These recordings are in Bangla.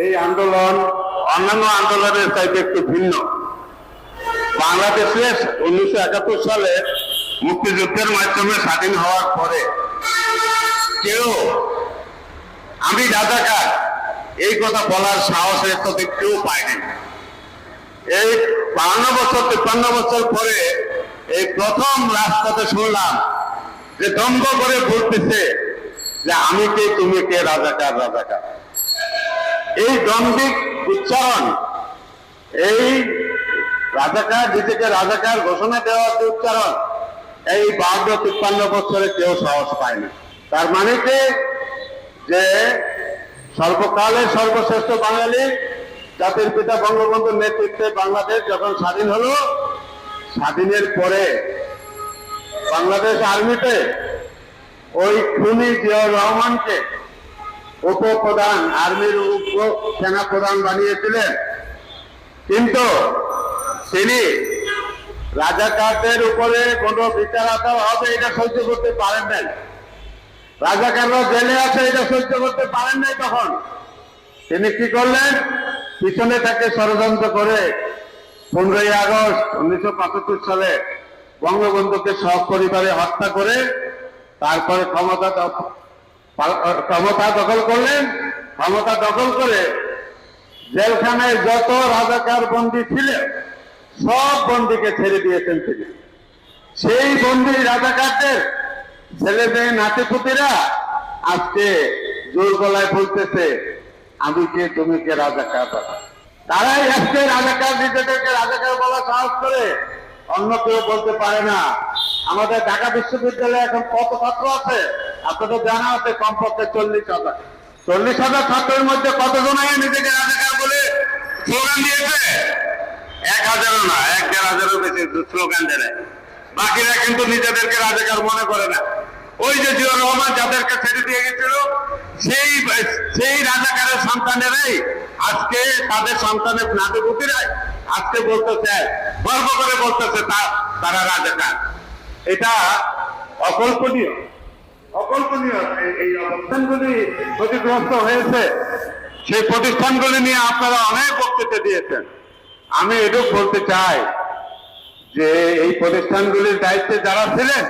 এই আন্দোলন অন্যান্য আন্দোলনের চাইতে একটু ভিন্ন। বাংলাদেশে 1971 সালে মুক্তিযুদ্ধের মাধ্যমে স্বাধীন হওয়ার পরে কেউ আমি রাজাকার এই কথা বলার সাহস এতদিন কেউ পায়নি। এই 52 বছর 53 বছর পরে এই প্রথম রাজপথে শুনলাম যে দম্ভ করে বলতেছে যে আমি কে তুমি কে, রাজাকার রাজাকার। এই দ্বন্দ্বিক উচ্চারণ, এই রাজাকার নিজেকে রাজাকার ঘোষণা দেওয়ার যে উচ্চারণ, এই 52-53 বছরে কেউ সাহস পায় না। তার মানে কি যে সর্বকালের সর্বশ্রেষ্ঠ বাঙালি জাতির পিতা বঙ্গবন্ধুর নেতৃত্বে বাংলাদেশ যখন স্বাধীন হলো, স্বাধীনের পরে বাংলাদেশ আর্মিতে ওই খুনি জিয়াউর রহমানকে উপপ্রধান, আর্মির উপ সেনা প্রধান বানিয়েছিলেন। কিন্তু তিনি রাজাকারদের উপরে কোনো বিচার আচার হবে এটা সহ্য করতে পারেন নাই। রাজাকাররা জেলে আছে এটা সহ্য করতে পারেন নাই। তখন তিনি কি করলেন? পিছনে তাকে ষড়যন্ত্র করে 15ই আগস্ট 1975 সালে বঙ্গবন্ধুকে সপরিবারে হত্যা করে তারপরে ক্ষমতা দখল করলেন। ক্ষমতা দখল করে জেলখানায় যত রাজাকার বন্দী ছিলেন সব বন্দীকে ছেড়ে দিয়েছেন তিনি। সেই বন্দী রাজাকারদের ছেলে মেয়ে নাতিপুতিরা আজকে জোর গলায় বলতেছে আমি কে তুমি কে, রাজাকার। তারাই আজকে রাজাকার, নিজেদেরকে রাজাকার বলা সাহস করে, অন্য কেউ বলতে পারে না। আমাদের ঢাকা বিশ্ববিদ্যালয়ে এখন কত ছাত্র আছে আপনাদের জানা আছে? কমপক্ষে 40,000। 40,000 ছাত্রের মধ্যে কতজন নিজেকে রাজাকার বলে স্লোগান দিয়েছে? 1,000ও না, 1,000-1,500 বেশি স্লোগান দেয়। বাকিরা কিন্তু নিজেদেরকে রাজাকার মনে করে না। ওই যে জিয়াউর রহমান যাদেরকে ছেড়ে দিয়ে গেছিল সেই রাজাকারের সন্তানেরাই আজকে তাদের সন্তানের নাতিপুতিরাই আজকে বলতেছে, গর্ব করে বলতেছে তারা রাজাকার। এটা অকল্পনীয়, অকল্পনীয়। এই অবস্থানগুলি ক্ষতিগ্রস্ত হয়েছে, সেই প্রতিষ্ঠানগুলি নিয়ে আপনারা অনেক বক্তৃতা দিয়েছেন। আমি এটুকু বলতে চাই যে এই প্রতিষ্ঠানগুলির দায়িত্বে যারা ছিলেন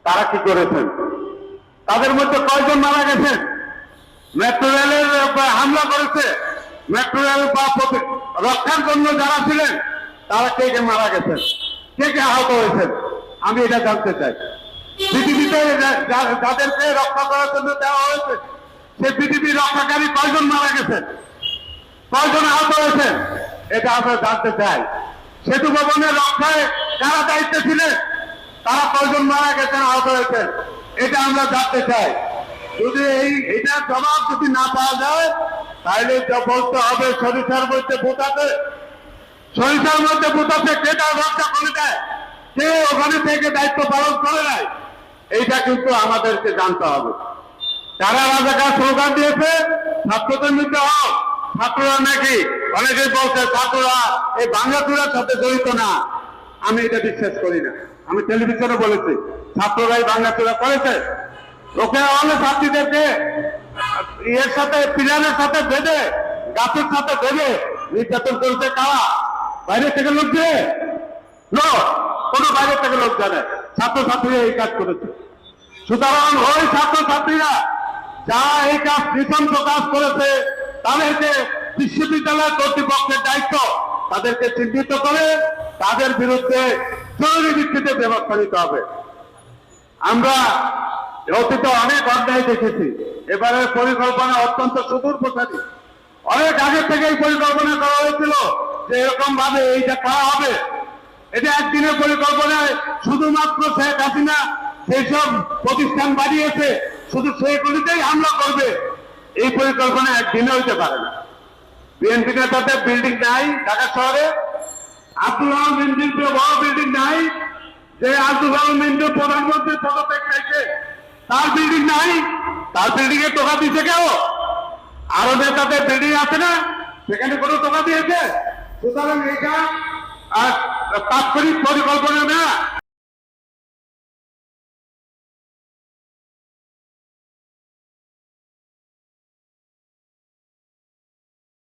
তারা কি করেছেন? তাদের মধ্যে কয়জন মারা গেছেন? মেট্রো রেলের হামলা করেছে, মেট্রো রেল রক্ষার জন্য যারা ছিলেন তারা কে কে মারা গেছেন, কে কে আহত হয়েছেন? আমি এটা জানতে চাই। পৃথিবীতে যাদেরকে রক্ষা করার জন্য দেওয়া হয়েছে সেই পৃথিবীর রক্ষাকারী কয়জন মারা গেছেন, কয়জন আহত হয়েছেন, এটা আমরা জানতে চাই। সেতু ভবনের রক্ষায় যারা দায়িত্বে ছিলেন তারা কয়জন মারা গেছেন, আহত হয়েছেন, এটা আমরা জানতে চাই। যদি এটার জবাব যদি না পাওয়া যায় তাহলে বলতে হবে সরিষার মধ্যে ভূত আছে, সরিষার মধ্যে ভূত আছে, কে তার রক্ষা করে দেয়, কে ওখানে থেকে দায়িত্ব পালন করে নাই, এইটা কিন্তু আমাদেরকে জানতে হবে। যারা রাজাকার স্লোগান দিয়েছে ছাত্রদের মধ্যে হোক, ছাত্ররা নাকি অনেকেই বলছে ছাত্ররা এই ভাঙাচুরার সাথে জড়িত না। আমি এটা বিশ্বাস করি না। আমি টেলিভিশনে বলেছি ছাত্ররাই ভাঙাচুরা করেছে। ওকে অনেক ছাত্রীদেরকে এর সাথে পিলারের সাথে বেঁধে, গাছের সাথে বেঁধে নির্যাতন করেছে কারা? বাইরে থেকে লোক দিয়ে? কোনো বাইরে থেকে লোক জানে, ছাত্রছাত্রীরা এই কাজ করেছে। সুতরাং ওই ছাত্রছাত্রীরা যা এই কাজ নৃশংস কাজ করেছে তাদেরকে বিশ্ববিদ্যালয় কর্তৃপক্ষের দায়িত্ব তাদেরকে চিহ্নিত করে তাদের বিরুদ্ধে জরুরি ভিত্তিতে ব্যবস্থা নিতে হবে। আমরা অতীতে অনেক অন্যায় দেখেছি, এবারের পরিকল্পনা অত্যন্ত সুদূর প্রসারী। অনেক আগে থেকে এই পরিকল্পনা করা হয়েছিল যে এরকম ভাবে এইটা করা হবে। এটা একদিনের পরিকল্পনায় শুধুমাত্র শেখ হাসিনা যেসব প্রতিষ্ঠান বাড়িয়েছে শুধু সেইগুলিতেই হামলা করবে, এই পরিকল্পনা একদিনে হইতে পারে না। বিএনপি নেতাদের বিল্ডিং নাই ঢাকা শহরে, আব্দুল রহমান মিন্টুর বড় বিল্ডিং নাই, যে আব্দুল রহমান মিন্টু প্রধানমন্ত্রীর পদত্যাগ চাইছে তার বিল্ডিং নাই, তার বিল্ডিং এর টাকা দিচ্ছে কেউ? আরো নেতাদের বিল্ডিং আছে না, সেখানে কোনো টাকা দিয়েছে? সুতরাং এটা তাৎক্ষণিক পরিকল্পনা না,